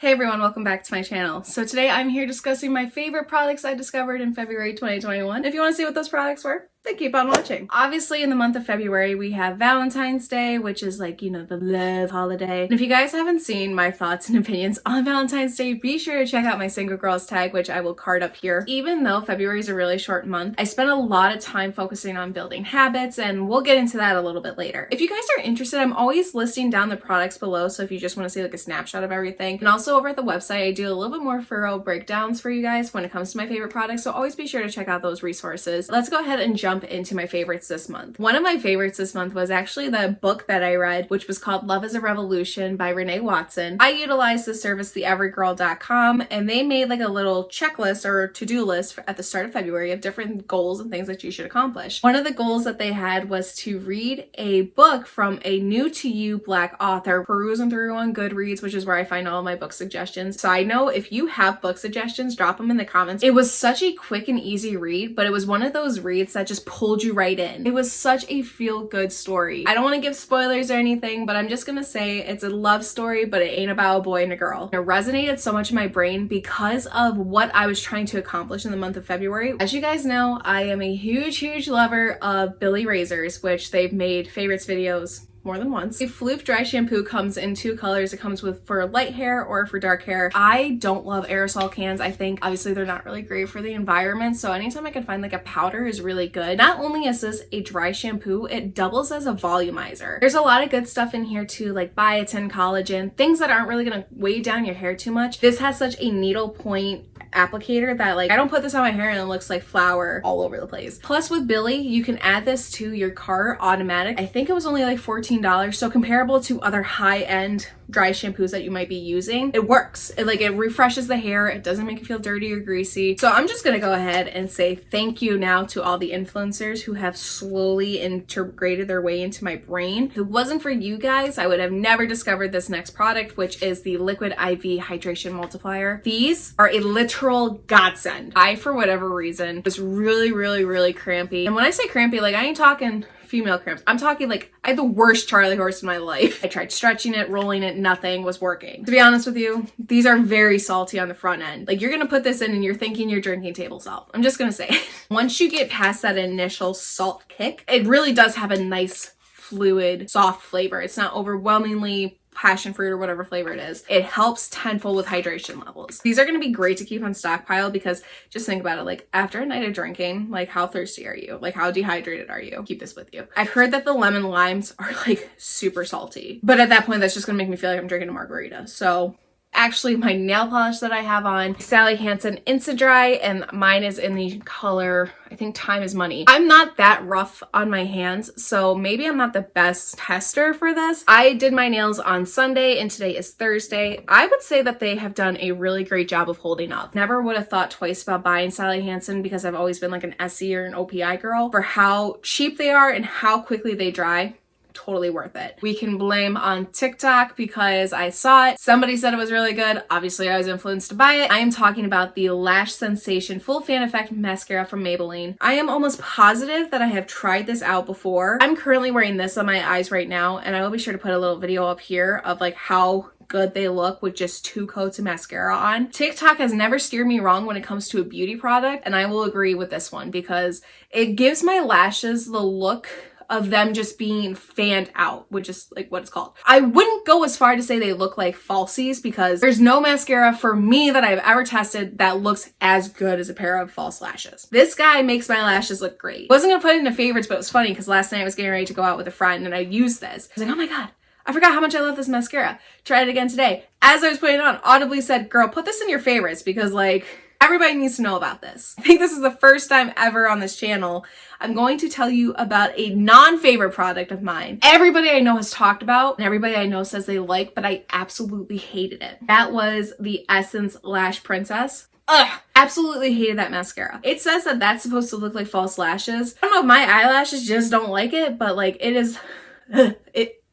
Hey everyone, welcome back to my channel. So today I'm here discussing my favorite products I discovered in February 2021. If you want to see what those products were, then keep on watching. Obviously in the month of February we have Valentine's Day, which is like, you know, the love holiday. And if you guys haven't seen my thoughts and opinions on Valentine's Day, be sure to check out my single girls tag, which I will card up here. Even though February is a really short month, I spent a lot of time focusing on building habits, and we'll get into that a little bit later. If you guys are interested, I'm always listing down the products below, so if you just want to see like a snapshot of everything. And also over at the website, I do a little bit more thorough breakdowns for you guys when it comes to my favorite products, so always be sure to check out those resources. Let's go ahead and jump into my favorites this month. One of my favorites this month was actually the book that I read, which was called Love is a Revolution by Renee Watson. I utilized the service theeverygirl.com, and they made like a little checklist or to-do list at the start of February of different goals and things that you should accomplish. One of the goals that they had was to read a book from a new to you Black author, perusing through on Goodreads, which is where I find all my book suggestions. So I know if you have book suggestions, drop them in the comments. It was such a quick and easy read, but it was one of those reads that just pulled you right in. It was such a feel-good story. I don't want to give spoilers or anything, but I'm just gonna say it's a love story, but it ain't about a boy and a girl. It resonated so much in my brain because of what I was trying to accomplish in the month of February. As you guys know, I am a huge lover of Billie razors, which they've made favorites videos more than once. A Floof Dry shampoo comes in two colors. It comes with for light hair or for dark hair. I don't love aerosol cans. I think obviously they're not really great for the environment, so anytime I can find like a powder is really good. Not only is this a dry shampoo, it doubles as a volumizer. There's a lot of good stuff in here too, like biotin, collagen, things that aren't really gonna weigh down your hair too much. This has such a needle point applicator that like I don't put this on my hair and it looks like flour all over the place. Plus with Billie, you can add this to your cart automatic. I think it was only like $14, so comparable to other high-end dry shampoos that you might be using. It works. It refreshes the hair. It doesn't make it feel dirty or greasy. So I'm just gonna go ahead and say thank you now to all the influencers who have slowly integrated their way into my brain. If it wasn't for you guys, I would have never discovered this next product, which is the Liquid IV Hydration Multiplier. These are a literal godsend. I, for whatever reason, was really crampy. And when I say crampy, like I ain't talking female cramps. I'm talking like I had the worst Charlie horse in my life. I tried stretching it, rolling it, nothing was working. To be honest with you, these are very salty on the front end. Like you're gonna put this in and you're thinking you're drinking table salt. I'm just gonna say it. Once you get past that initial salt kick, it really does have a nice fluid, soft flavor. It's not overwhelmingly Passionfruit or whatever flavor it is. It helps tenfold with hydration levels. These are going to be great to keep on stockpile because just think about it, like after a night of drinking, like how thirsty are you? Like how dehydrated are you? Keep this with you. I've heard that the lemon limes are like super salty, but at that point that's just going to make me feel like I'm drinking a margarita. So actually my nail polish that I have on, Sally Hansen Insta-Dri, and mine is in the color, I think Time is Money. I'm not that rough on my hands, so maybe I'm not the best tester for this. I did my nails on Sunday and today is Thursday. I would say that they have done a really great job of holding up. Never would have thought twice about buying Sally Hansen because I've always been like an SE or an OPI girl. For how cheap they are and how quickly they dry, totally worth it. We can blame on TikTok because I saw it. Somebody said it was really good. Obviously, I was influenced to buy it. I am talking about the Lash Sensation Full Fan Effect Mascara from Maybelline. I am almost positive that I have tried this out before. I'm currently wearing this on my eyes right now, and I will be sure to put a little video up here of like how good they look with just 2 coats of mascara on. TikTok has never steered me wrong when it comes to a beauty product, and I will agree with this one because it gives my lashes the look of them just being fanned out, which is like what it's called. I wouldn't go as far to say they look like falsies because there's no mascara for me that I've ever tested that looks as good as a pair of false lashes. This guy makes my lashes look great. Wasn't gonna put it into favorites, but it was funny because last night I was getting ready to go out with a friend and I used this. I was like, oh my God, I forgot how much I love this mascara. Tried it again today. As I was putting it on, audibly said, girl, put this in your favorites because like, everybody needs to know about this. I think this is the first time ever on this channel I'm going to tell you about a non-favorite product of mine. Everybody I know has talked about and everybody I know says they like, but I absolutely hated it. That was the Essence Lash Princess. Ugh, absolutely hated that mascara. It says that that's supposed to look like false lashes. I don't know if my eyelashes just don't like it, but like it is,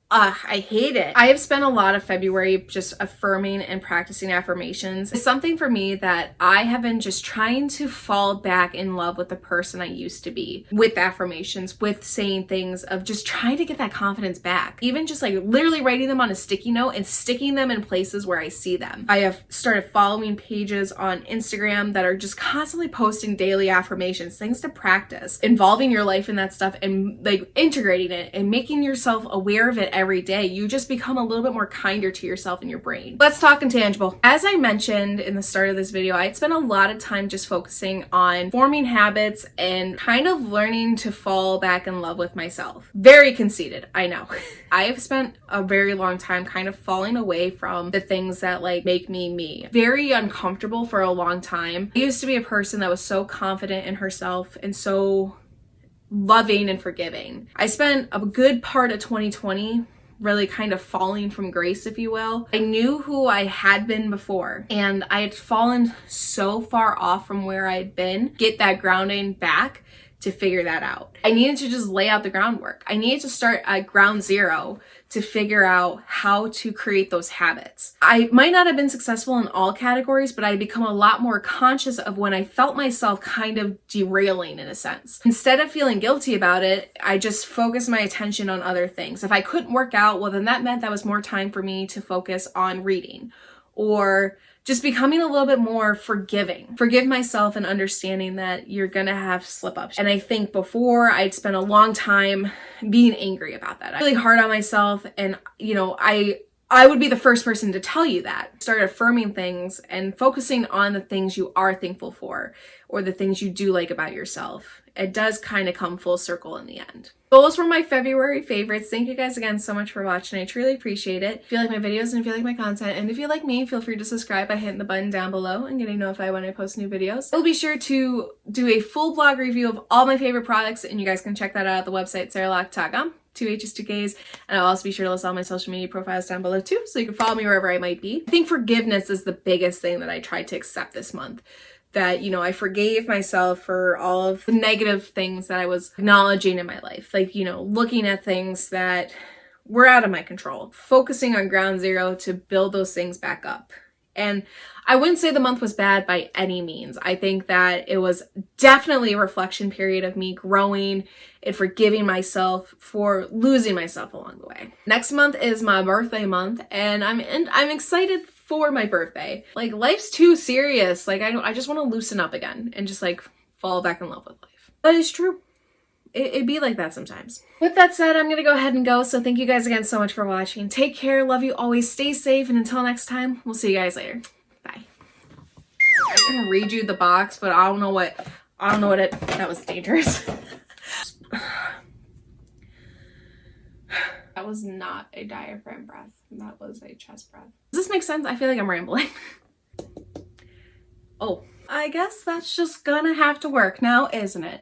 I hate it. I have spent a lot of February just affirming and practicing affirmations. It's something for me that I have been just trying to fall back in love with the person I used to be with affirmations, with saying things, of just trying to get that confidence back. Even just like literally writing them on a sticky note and sticking them in places where I see them. I have started following pages on Instagram that are just constantly posting daily affirmations, things to practice, involving your life in that stuff and like integrating it and making yourself aware of it every day. You just become a little bit more kinder to yourself and your brain. Let's talk intangible. As I mentioned in the start of this video, I'd spent a lot of time just focusing on forming habits and kind of learning to fall back in love with myself. Very conceited, I know. I have spent a very long time kind of falling away from the things that like make me me. Very uncomfortable for a long time. I used to be a person that was so confident in herself and so loving and forgiving. I spent a good part of 2020 really kind of falling from grace, if you will. I knew who I had been before, and I had fallen so far off from where I'd been. Get that grounding back to figure that out. I needed to just lay out the groundwork. I needed to start at ground zero to figure out how to create those habits. I might not have been successful in all categories, but I had become a lot more conscious of when I felt myself kind of derailing in a sense. Instead of feeling guilty about it, I just focused my attention on other things. If I couldn't work out, well, then that meant that was more time for me to focus on reading or just becoming a little bit more forgiving. Forgive myself and understanding that you're gonna have slip-ups. And I think before I'd spent a long time being angry about that. I'm really hard on myself, and you know, I would be the first person to tell you that. Start affirming things and focusing on the things you are thankful for or the things you do like about yourself. It does kind of come full circle in the end. Those were my February favorites. Thank you guys again so much for watching. I truly appreciate it. If you like my videos and if you like my content, and if you like me, feel free to subscribe by hitting the button down below and getting notified when I post new videos. I'll be sure to do a full blog review of all my favorite products, and you guys can check that out at the website sarahlock.com. 2 H's, 2 K's, and I'll also be sure to list all my social media profiles down below too, so you can follow me wherever I might be. I think forgiveness is the biggest thing that I tried to accept this month. That, you know, I forgave myself for all of the negative things that I was acknowledging in my life. Like, you know, looking at things that were out of my control. Focusing on ground zero to build those things back up. And I wouldn't say the month was bad by any means. I think that it was definitely a reflection period of me growing and forgiving myself for losing myself along the way. Next month is my birthday month, and I'm excited for my birthday. Like, life's too serious. Like, I just want to loosen up again and just like fall back in love with life. That is true. It'd be like that sometimes. With that said, I'm gonna go ahead and go. So thank you guys again so much for watching. Take care, love you always, stay safe, and until next time, we'll see you guys later. Bye. I can read you the box, but I don't know what that was dangerous. That was not a diaphragm breath. That was a chest breath. Does this make sense? I feel like I'm rambling. Oh, I guess that's just gonna have to work now, isn't it?